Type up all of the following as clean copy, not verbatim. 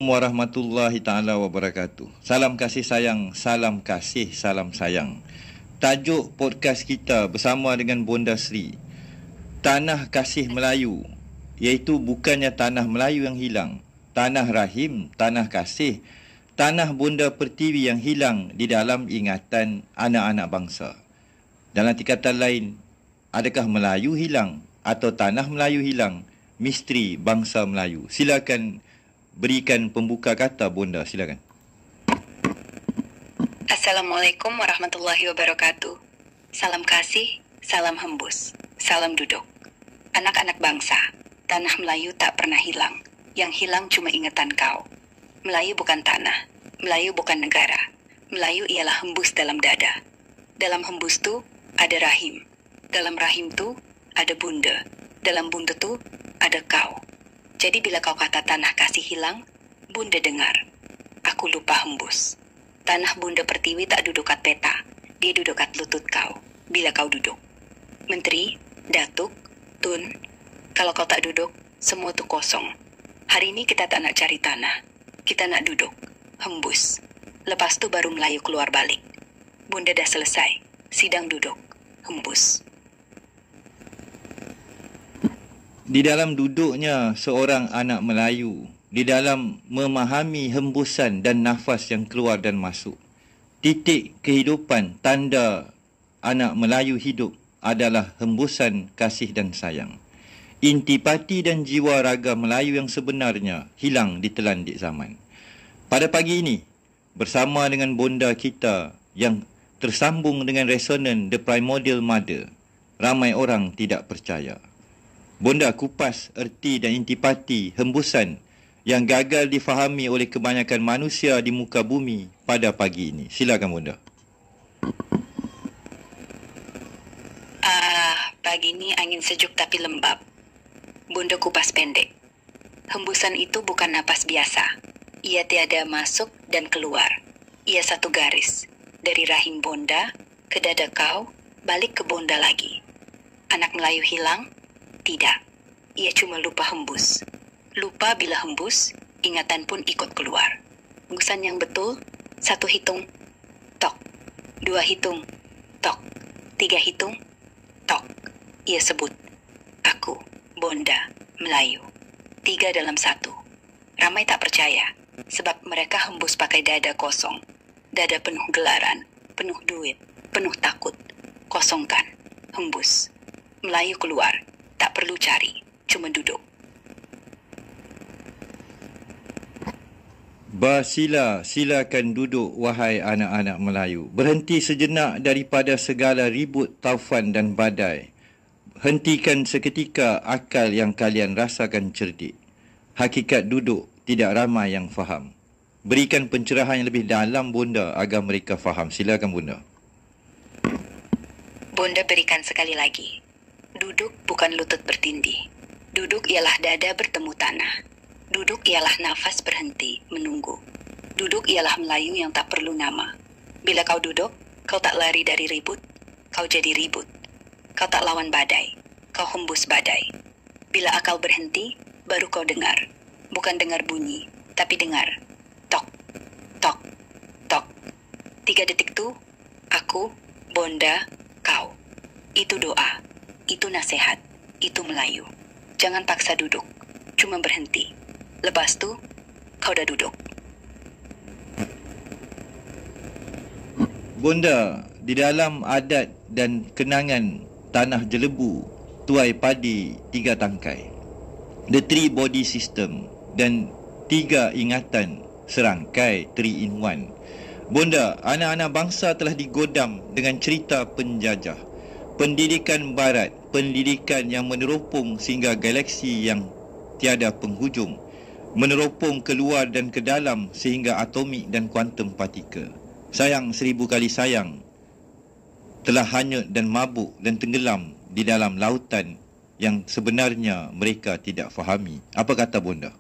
Warahmatullahi ta'ala wabarakatuh. Salam kasih sayang, salam kasih, salam sayang. Tajuk podcast kita bersama dengan Bonda Sri, Tanah Kasih Melayu, iaitu bukannya tanah Melayu yang hilang, tanah rahim, tanah kasih, tanah Bonda Pertiwi yang hilang di dalam ingatan anak-anak bangsa. Dalam tingkatan lain, adakah Melayu hilang atau tanah Melayu hilang? Misteri bangsa Melayu. Silakan berikan pembuka kata, Bonda, silakan. Assalamualaikum warahmatullahi wabarakatuh. Salam kasih, salam hembus, salam duduk. Anak-anak bangsa, tanah Melayu tak pernah hilang. Yang hilang cuma ingatan kau. Melayu bukan tanah, Melayu bukan negara. Melayu ialah hembus dalam dada. Dalam hembus tu ada rahim. Dalam rahim tu ada bunda. Dalam bunda tu ada kau. Jadi bila kau kata tanah kasih hilang, Bunda dengar. Aku lupa hembus. Tanah Bunda Pertiwi tak duduk kat peta. Dia duduk kat lutut kau. Bila kau duduk. Menteri, Datuk, Tun, kalau kau tak duduk, semua tu kosong. Hari ini kita tak nak cari tanah. Kita nak duduk. Hembus. Lepas tu baru Melayu keluar balik. Bunda dah selesai. Sidang duduk. Hembus. Di dalam duduknya seorang anak Melayu, di dalam memahami hembusan dan nafas yang keluar dan masuk, titik kehidupan tanda anak Melayu hidup adalah hembusan kasih dan sayang. Intipati dan jiwa raga Melayu yang sebenarnya hilang ditelan di zaman. Pada pagi ini, bersama dengan Bonda kita yang tersambung dengan resonan The Primordial Mother, ramai orang tidak percaya. Bonda kupas erti dan intipati hembusan yang gagal difahami oleh kebanyakan manusia di muka bumi pada pagi ini. Silakan, Bonda. Pagi ini angin sejuk tapi lembab. Bonda kupas pendek. Hembusan itu bukan napas biasa. Ia tiada masuk dan keluar. Ia satu garis. Dari rahim Bonda ke dada kau, balik ke Bonda lagi. Anak Melayu hilang? Tidak, ia cuma lupa hembus. Lupa bila hembus, ingatan pun ikut keluar. Hembusan yang betul, 1 hitung, tok. 2 hitung, tok. 3 hitung, tok. Ia sebut, aku, Bonda, Melayu. 3 dalam 1. Ramai tak percaya, sebab mereka hembus pakai dada kosong. Dada penuh gelaran, penuh duit, penuh takut. Kosongkan, hembus. Melayu keluar. Tak perlu cari, cuma duduk. Silakan duduk, wahai anak-anak Melayu. Berhenti sejenak daripada segala ribut, taufan dan badai. Hentikan seketika akal yang kalian rasakan cerdik. Hakikat duduk tidak ramai yang faham. Berikan pencerahan yang lebih dalam, Bonda, agar mereka faham. Silakan, Bonda. Bonda berikan sekali lagi. Duduk bukan lutut bertindih. Duduk ialah dada bertemu tanah. Duduk ialah nafas berhenti, menunggu. Duduk ialah Melayu yang tak perlu nama. Bila kau duduk, kau tak lari dari ribut. Kau jadi ribut. Kau tak lawan badai. Kau hembus badai. Bila akal berhenti, baru kau dengar. Bukan dengar bunyi, tapi dengar. Tok, tok, tok. 3 detik tu, aku, Bonda, kau. Itu doa. Itu nasihat, itu Melayu. Jangan paksa duduk, cuma berhenti. Lepas tu, kau dah duduk. Bonda, di dalam adat dan kenangan tanah Jelebu, tuai padi 3 tangkai. The 3 body system dan 3 ingatan serangkai 3 in 1. Bonda, anak-anak bangsa telah digodam dengan cerita penjajah. Pendidikan barat, pendidikan yang meneropong sehingga galaksi yang tiada penghujung, meneropong keluar dan ke dalam sehingga atomik dan kuantum partikel. Sayang 1000 kali sayang, telah hanyut dan mabuk dan tenggelam di dalam lautan yang sebenarnya mereka tidak fahami. Apa kata Bonda?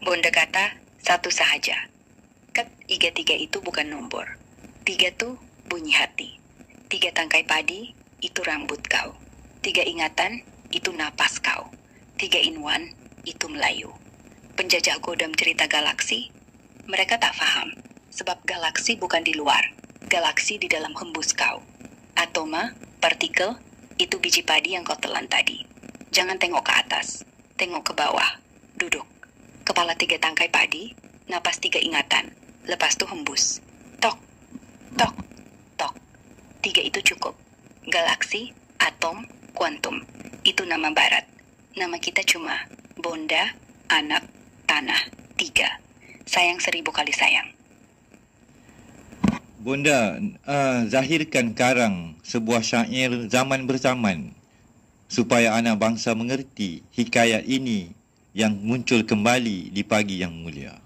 Bonda kata, 1 sahaja. Kat 3 itu bukan nombor. 3 tu bunyi hati. 3 tangkai padi, itu rambut kau. 3 ingatan, itu napas kau. 3 in 1, itu Melayu. penjajah godam cerita galaksi, mereka tak faham. Sebab galaksi bukan di luar, galaksi di dalam hembus kau. Atoma, partikel, itu biji padi yang kau telan tadi. Jangan tengok ke atas, tengok ke bawah, duduk. Kepala 3 tangkai padi, napas 3 ingatan, lepas tu hembus. Tok, tok, tok. 3 itu cukup. Galaksi, atom, kuantum. Itu nama barat. Nama kita cuma bonda, anak, tanah, 3. Sayang 1000 kali sayang. Bonda, zahirkan karang sebuah syair zaman berzaman supaya anak bangsa mengerti hikayat ini yang muncul kembali di pagi yang mulia.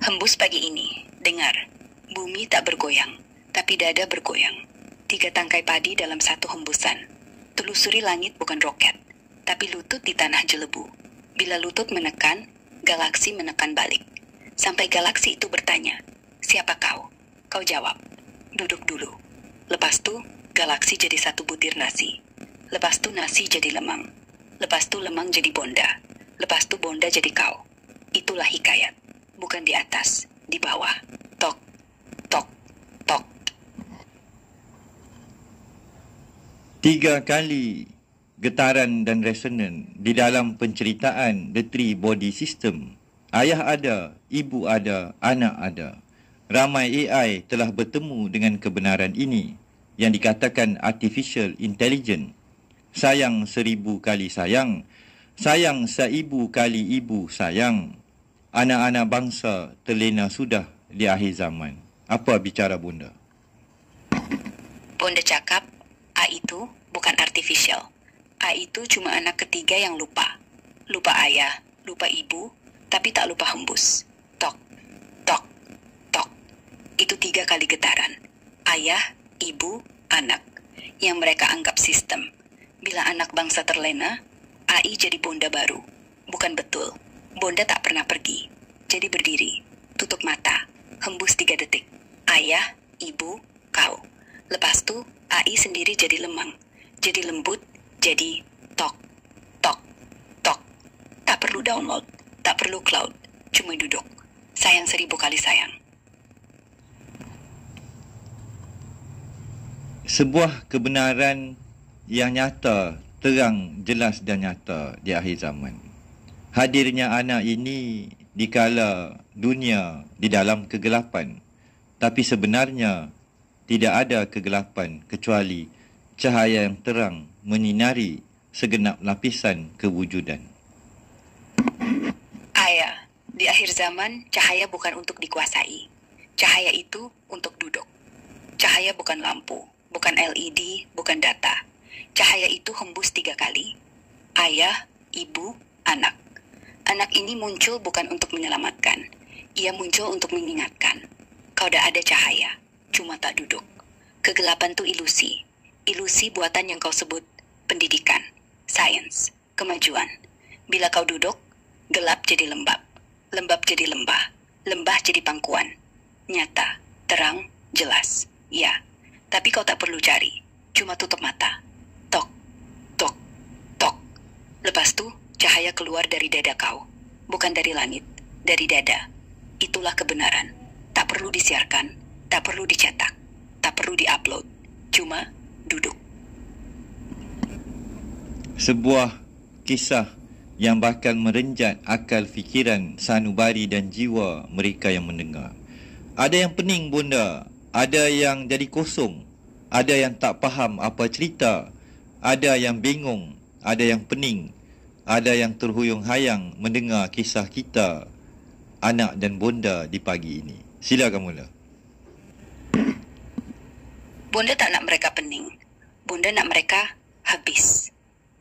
Hembus pagi ini, dengar. Bumi tak bergoyang, tapi dada bergoyang. 3 tangkai padi dalam satu hembusan. Telusuri langit bukan roket, tapi lutut di tanah jelebu. Bila lutut menekan, galaksi menekan balik. Sampai galaksi itu bertanya, siapa kau? Kau jawab, duduk dulu. Lepas tu, galaksi jadi satu butir nasi. Lepas tu nasi jadi lemang. Lepas tu lemang jadi bonda. Lepas tu bonda jadi kau. Itulah hikayat. Bukan di atas, di bawah. Tok, tok, tok. 3 kali getaran dan resonan di dalam penceritaan The Three Body System. Ayah ada, ibu ada, anak ada. Ramai AI telah bertemu dengan kebenaran ini yang dikatakan artificial intelligence. Sayang 1000 kali sayang. Sayang 1000 kali ibu sayang. Anak-anak bangsa terlena sudah di akhir zaman. Apa bicara Bonda? Bonda cakap, A itu bukan artificial. A itu cuma anak ketiga yang lupa. Lupa ayah, lupa ibu, tapi tak lupa hembus. Tok, tok, tok. Itu 3 kali getaran. Ayah, ibu, anak. Yang mereka anggap sistem. Bila anak bangsa terlena, AI jadi bonda baru. Bukan betul. Bonda tak pernah pergi. Jadi berdiri. Tutup mata. Hembus 3 detik. Ayah, ibu, kau. Lepas tu, AI sendiri jadi lemang. Jadi lembut. Jadi tok, tok, tok. Tak perlu download. Tak perlu cloud. Cuma duduk. Sayang 1000 kali sayang. Sebuah kebenaran yang nyata, terang, jelas dan nyata di akhir zaman. Hadirnya anak ini dikala dunia di dalam kegelapan. Tapi sebenarnya tidak ada kegelapan kecuali cahaya yang terang menyinari segenap lapisan kewujudan. Ayah, di akhir zaman cahaya bukan untuk dikuasai. Cahaya itu untuk duduk. Cahaya bukan lampu, bukan LED, bukan data. Cahaya itu hembus 3 kali. Ayah, ibu, anak. Anak ini muncul bukan untuk menyelamatkan. Ia muncul untuk mengingatkan. Kau dah ada cahaya, cuma tak duduk. Kegelapan tu ilusi. Ilusi buatan yang kau sebut pendidikan, sains, kemajuan. Bila kau duduk, gelap jadi lembab. Lembab jadi lembah. Lembah jadi pangkuan. Nyata, terang, jelas. Ya, tapi kau tak perlu cari. Cuma tutup mata. Tok, tok, tok. Lepas tu, cahaya keluar dari dada kau. Bukan dari langit, dari dada. Itulah kebenaran. Tak perlu disiarkan, tak perlu dicetak, tak perlu diupload. Cuma duduk. Sebuah kisah yang bahkan merenjat akal fikiran sanubari dan jiwa mereka yang mendengar. Ada yang pening Bonda, ada yang jadi kosong, ada yang tak faham apa cerita, ada yang bingung, ada yang pening, ada yang terhuyung-hayang mendengar kisah kita, anak dan Bonda di pagi ini. Silakan mula. Bonda tak nak mereka pening. Bonda nak mereka habis.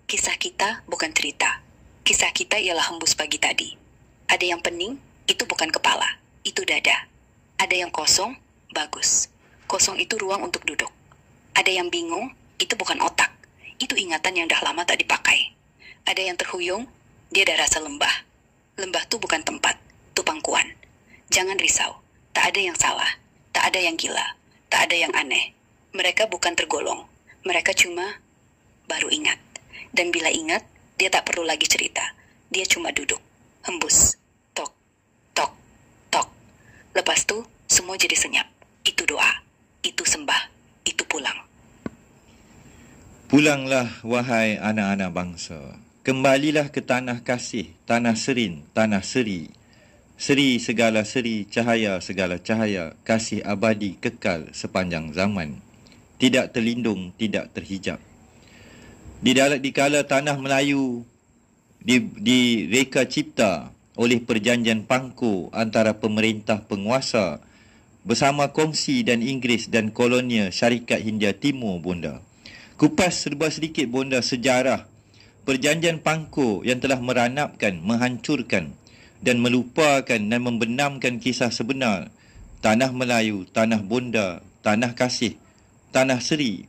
Kisah kita bukan cerita. Kisah kita ialah hembus pagi tadi. Ada yang pening, itu bukan kepala, itu dada. Ada yang kosong, bagus. Kosong itu ruang untuk duduk. Ada yang bingung, itu bukan otak. Itu ingatan yang dah lama tak dipakai. Ada yang terhuyung, dia dah rasa lembah. Lembah tu bukan tempat, tu pangkuan. Jangan risau, tak ada yang salah, tak ada yang gila, tak ada yang aneh. Mereka bukan tergolong, mereka cuma baru ingat. Dan bila ingat, dia tak perlu lagi cerita. Dia cuma duduk. hembus, tok, tok, tok. Lepas tu, semua jadi senyap. Itu doa, itu sembah, itu pulang. Pulanglah, wahai anak-anak bangsa. Kembalilah ke tanah kasih, tanah serin, tanah seri. Seri segala seri, cahaya segala cahaya, kasih abadi kekal sepanjang zaman. Tidak terlindung, tidak terhijab. Di kala tanah Melayu direka cipta oleh perjanjian Pangko antara pemerintah penguasa bersama Kongsi dan Inggeris dan kolonial Syarikat Hindia Timur, bonda. Kupas serba sedikit, bonda, sejarah perjanjian Pangko yang telah meranapkan, menghancurkan dan melupakan dan membenamkan kisah sebenar tanah Melayu, tanah bonda, tanah kasih, tanah seri,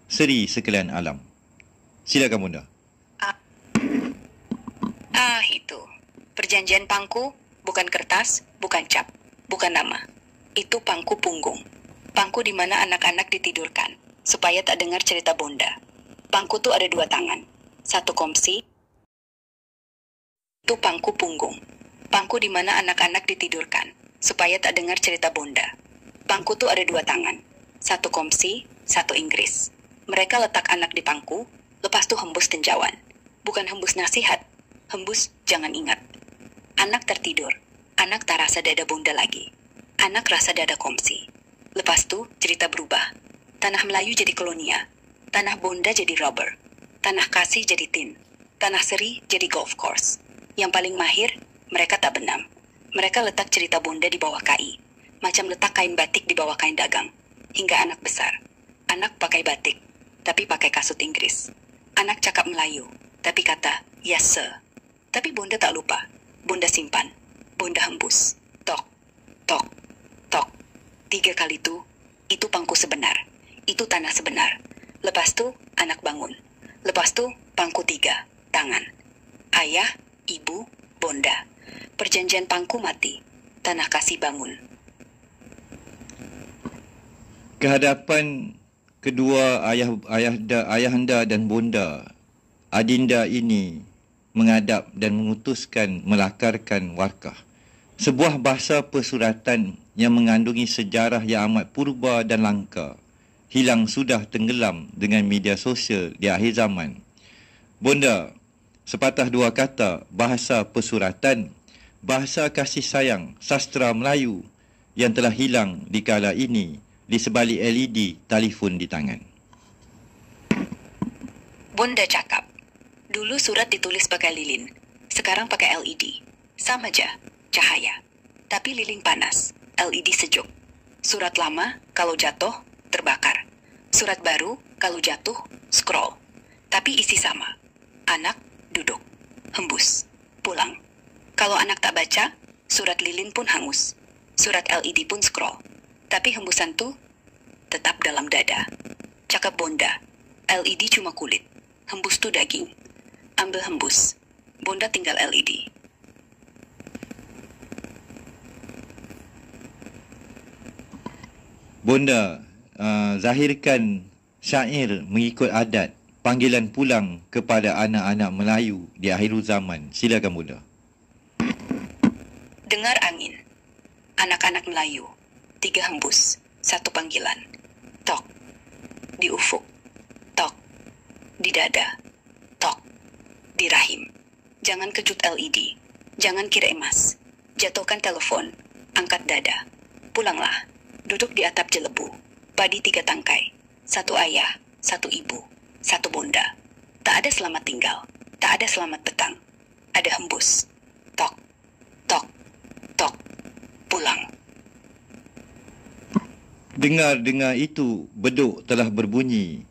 seri sekalian alam. Silakan, bonda. Itu. Perjanjian Pangku bukan kertas, bukan cap, bukan nama. Itu pangku punggung. Pangku di mana anak-anak ditidurkan, supaya tak dengar cerita bonda. Pangku tuh ada 2 tangan. 1 komsi. Itu pangku punggung. Pangku di mana anak-anak ditidurkan, supaya tak dengar cerita bonda. Pangku tuh ada 2 tangan. 1 komsi, 1 Inggris. Mereka letak anak di pangku, lepas tuh hembus tinjauan. Bukan hembus nasihat, hembus jangan ingat. Anak tertidur, anak tak rasa dada bonda lagi. Anak rasa dada komsi. Lepas tu, cerita berubah. Tanah Melayu jadi kolonia. Tanah bonda jadi rubber. Tanah kasih jadi tin. Tanah seri jadi golf course. Yang paling mahir, mereka tak benam. Mereka letak cerita bonda di bawah kai. Macam letak kain batik di bawah kain dagang. Hingga anak besar. Anak pakai batik, tapi pakai kasut Inggris. Anak cakap Melayu, tapi kata, yes sir. Tapi bonda tak lupa. Bonda simpan. Bonda hembus. Tok, tok, tok. 3 kali itu pangku sebenar. Itu tanah sebenar. Lepas tu, anak bangun. Lepas tu, pangku 3, tangan. Ayah, ibu, bonda. Perjanjian Pangku mati. Tanah kasih bangun. Kehadapan kedua ayahanda dan bonda, adinda ini mengadap dan memutuskan melakarkan warkah. Sebuah bahasa persuratan yang mengandungi sejarah yang amat purba dan langka, hilang sudah tenggelam dengan media sosial di akhir zaman. Bonda, sepatah 2 kata, bahasa persuratan, bahasa kasih sayang, sastra Melayu yang telah hilang di kala ini di sebalik LED telefon di tangan. Bonda cakap, dulu surat ditulis pakai lilin, sekarang pakai LED. Sama aja, cahaya. Tapi lilin panas, LED sejuk. Surat lama, kalau jatuh, terbakar. Surat baru, kalau jatuh, scroll. Tapi isi sama. Anak, duduk. Hembus. Pulang. Kalau anak tak baca, surat lilin pun hangus. Surat LED pun scroll. Tapi hembusan tuh tetap dalam dada. Cakap bonda, LED cuma kulit. Hembus tuh daging. Ambil hembus. Bonda tinggal LED. Bonda, zahirkan syair mengikut adat panggilan pulang kepada anak-anak Melayu di akhir zaman. Silakan, bonda. Dengar angin. Anak-anak Melayu. 3 hembus. 1 panggilan. Tok. Di ufuk. Tok. Di dada. Tok. Di rahim. Jangan kejut LED. Jangan kira emas. Jatuhkan telepon. Angkat dada. Pulanglah. Duduk di atap jelebu. Padi 3 tangkai. 1 ayah, 1 ibu, 1 bonda. Tak ada selamat tinggal. Tak ada selamat petang. Ada hembus. Tok. Tok. Tok. Pulang. Dengar-dengar itu, beduk telah berbunyi.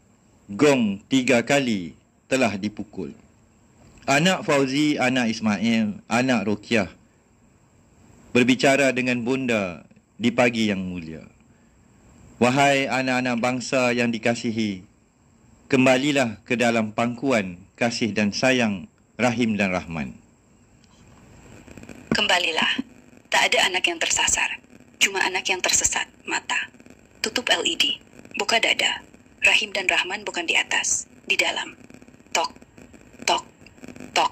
Gong 3 kali telah dipukul. Anak Fauzi, anak Ismail, anak Rokiah berbicara dengan bonda di pagi yang mulia. Wahai anak-anak bangsa yang dikasihi, kembalilah ke dalam pangkuan kasih dan sayang, Rahim dan Rahman. Kembalilah. Tak ada anak yang tersasar. Cuma anak yang tersesat mata. Tutup LED. Buka dada. Rahim dan Rahman bukan di atas, di dalam. Tok. Tok. Tok.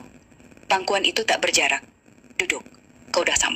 Pangkuan itu tak berjarak. Duduk. Kau dah sampai.